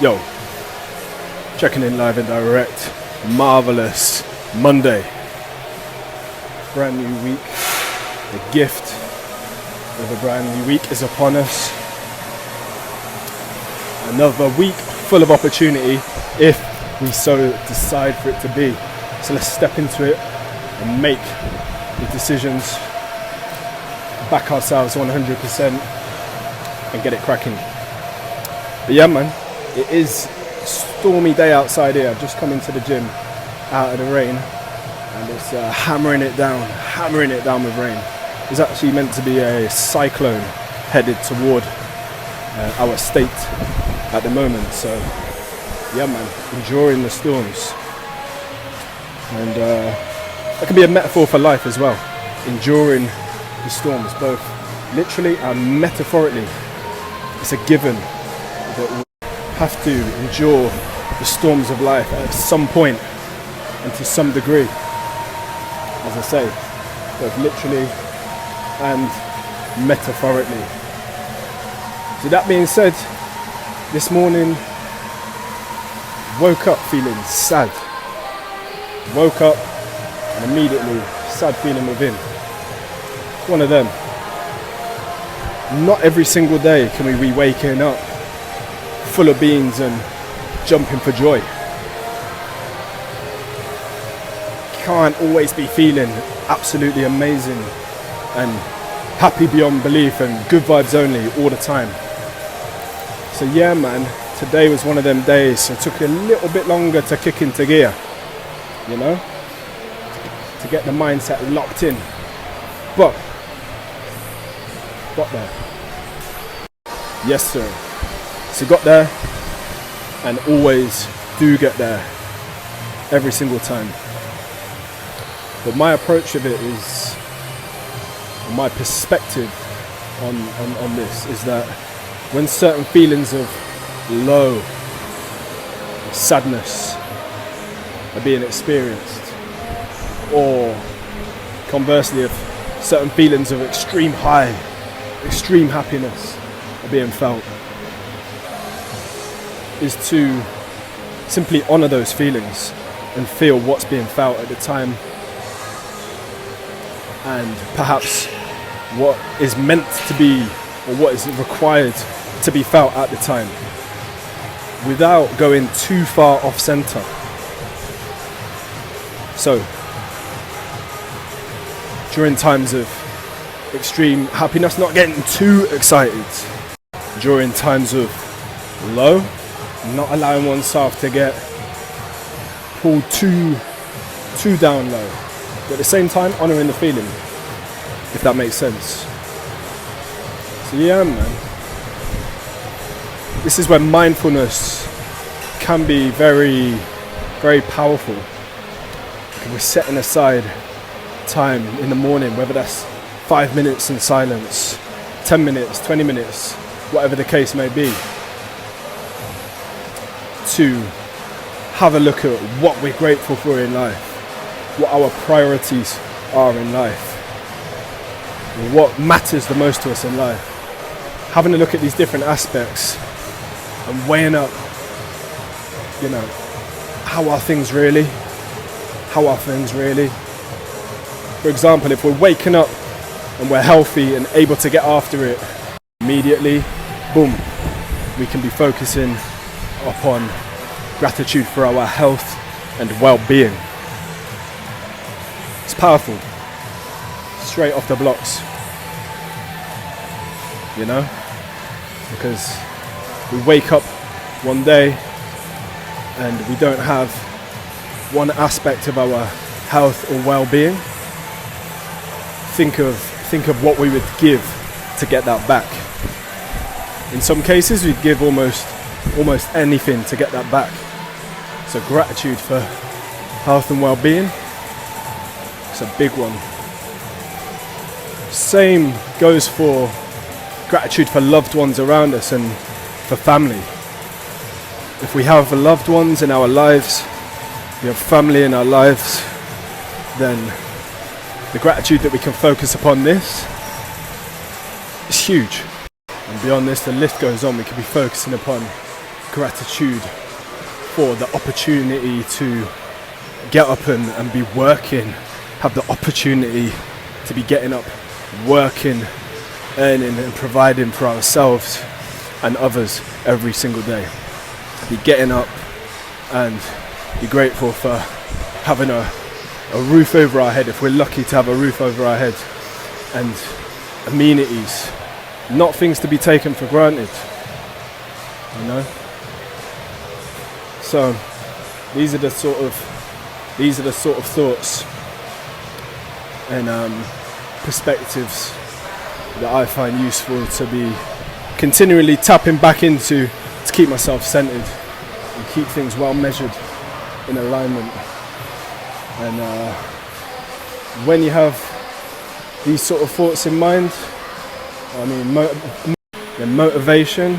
Yo, checking in live and direct. Marvelous Monday. Brand new week. The gift of a brand new week is upon us. Another week full of opportunity if we so decide for it to be. So let's step into it and make the decisions, back ourselves 100% and get it cracking. But yeah, man, it is a stormy day outside here. I've just come into the gym out of the rain and it's hammering it down with rain. It's actually meant to be a cyclone headed toward our state at the moment. So yeah, man, enduring the storms. And that can be a metaphor for life as well. Enduring the storms, both literally and metaphorically. It's a given that we have to endure the storms of life at some point and to some degree, as I say, both literally and metaphorically. So that being said, this morning woke up feeling sad. Woke up and immediately sad feeling within. One of them. Not every single day can we be waking up full of beans and jumping for joy. Can't always be feeling absolutely amazing and happy beyond belief and good vibes only all the time. So yeah, man, today was one of them days. So it took a little bit longer to kick into gear, you know, to get the mindset locked in. But got there. Yes, sir. So got there and always do get there every single time. But my approach of it is, my perspective on this is that when certain feelings of low, sadness are being experienced, or conversely of certain feelings of extreme high, extreme happiness are being felt, is to simply honour those feelings and feel what's being felt at the time, and perhaps what is meant to be or what is required to be felt at the time, without going too far off centre. So during times of extreme happiness, not getting too excited. During times of low, not allowing oneself to get pulled too down low. But at the same time, honouring the feeling, if that makes sense. So yeah, man. This is where mindfulness can be very, very powerful. We're setting aside time in the morning, whether that's 5 minutes in silence, 10 minutes, 20 minutes, whatever the case may be, to have a look at what we're grateful for in life, what our priorities are in life, what matters the most to us in life. Having a look at these different aspects and weighing up, you know, how are things really? How are things really? For example, if we're waking up and we're healthy and able to get after it immediately, boom, we can be focusing upon gratitude for our health and well-being. It's powerful. Straight off the blocks. You know? Because we wake up one day and we don't have one aspect of our health or well-being. Think of what we would give to get that back. In some cases, we'd give almost anything to get that back. So gratitude for health and well-being, it's a big one. Same goes for gratitude for loved ones around us and for family. If we have loved ones in our lives, we have family in our lives, then the gratitude that we can focus upon this is huge. And beyond this, the list goes on. We could be focusing upon gratitude for the opportunity to get up and be working, have the opportunity to be getting up, working, earning and providing for ourselves and others every single day. Be getting up and be grateful for having a roof over our head, if we're lucky to have a roof over our head, and amenities, not things to be taken for granted, you know. So these are the sort of thoughts and perspectives that I find useful to be continually tapping back into to keep myself centered and keep things well measured in alignment. And when you have these sort of thoughts in mind, I mean, the motivation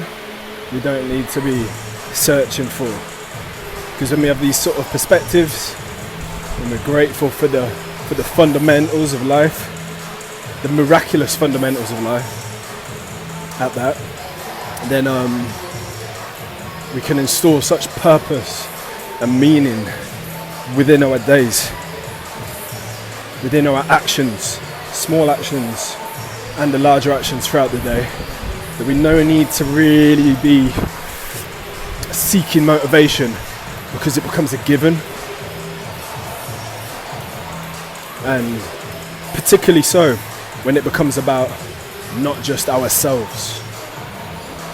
you don't need to be searching for, because when we have these sort of perspectives and we're grateful for the fundamentals of life, the miraculous fundamentals of life at that, then we can install such purpose and meaning within our days, within our actions, small actions and the larger actions throughout the day, that we no need to really be seeking motivation, because it becomes a given. And particularly so when it becomes about not just ourselves.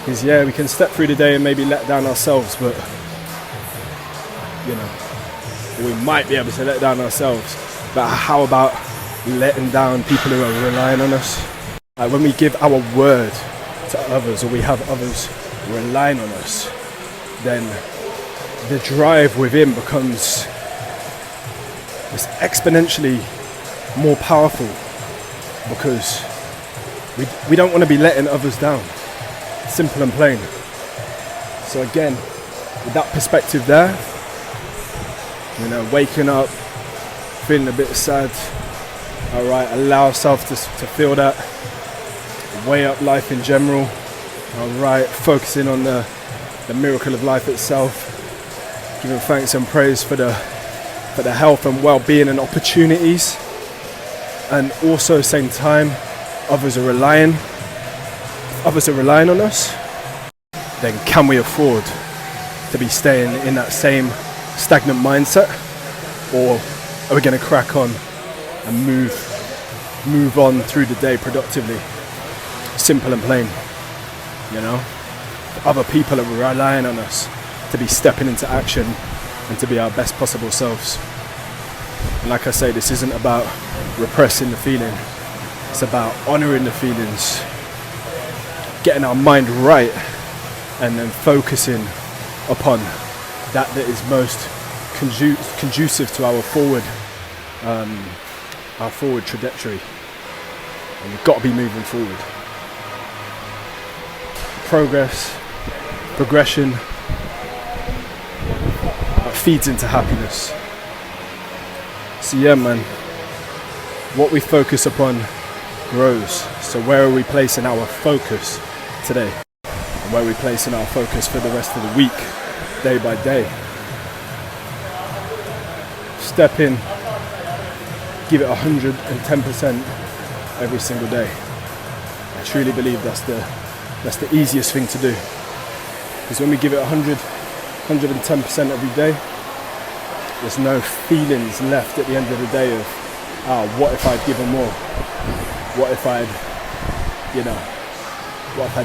Because yeah, we can step through the day and maybe let down ourselves, but you know, we might be able to let down ourselves, but how about letting down people who are relying on us? Like when we give our word to others, or we have others relying on us, then the drive within becomes exponentially more powerful, because we don't want to be letting others down. Simple and plain. So again, with that perspective there, you know, waking up, feeling a bit sad, alright, allow ourselves to feel that, weigh up life in general, alright, focusing on the miracle of life itself, giving thanks and praise for the health and well-being and opportunities, and also same time others are relying on us, then can we afford to be staying in that same stagnant mindset, or are we going to crack on and move on through the day productively? Simple and plain, you know. Other people are relying on us to be stepping into action and to be our best possible selves. And like I say, this isn't about repressing the feeling, it's about honouring the feelings, getting our mind right, and then focusing upon that is most conducive to our forward trajectory. And we've got to be moving forward. Progression feeds into happiness. So yeah, man, what we focus upon grows. So where are we placing our focus today? And where are we placing our focus for the rest of the week, day by day? Step in, give it 110% every single day. I truly believe that's the easiest thing to do. Because when we give it 110% every day, there's no feelings left at the end of the day of, what if I'd given more? What if I'd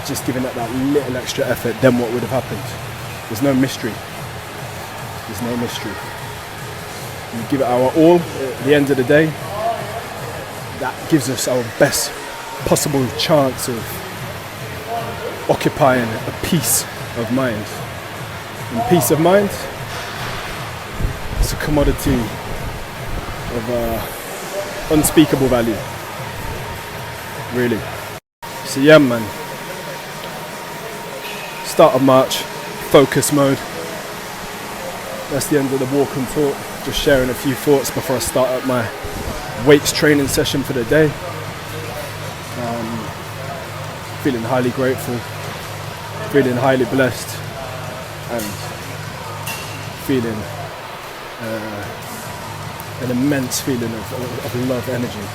just given it that little extra effort, then what would have happened? There's no mystery. We give it our all at the end of the day. That gives us our best possible chance of occupying a peace of mind. And peace of mind, it's a commodity of unspeakable value, really. So yeah, man, start of March, focus mode. That's the end of the walk and talk. Just sharing a few thoughts before I start up my weights training session for the day. Feeling highly grateful, feeling highly blessed, and feeling an immense feeling of love energy.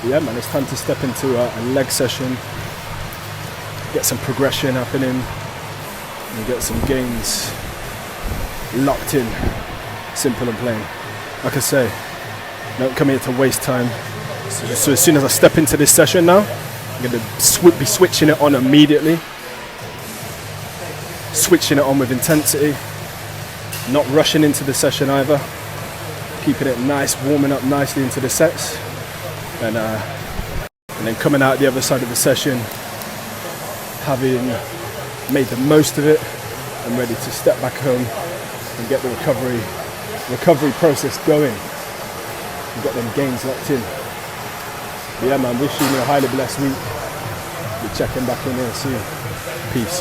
Yeah, man, it's time to step into a leg session, get some progression happening, and get some gains locked in. Simple and plain. Like I say, don't come here to waste time. So as soon as I step into this session now, I'm going to be switching it on immediately. Switching it on with intensity. Not rushing into the session either. Keeping it nice, warming up nicely into the sets. And then coming out the other side of the session, having made the most of it, I'm ready to step back home and get the recovery process going and get them gains locked in. But yeah, man, wishing you a highly blessed week. Be checking back in here soon. Peace.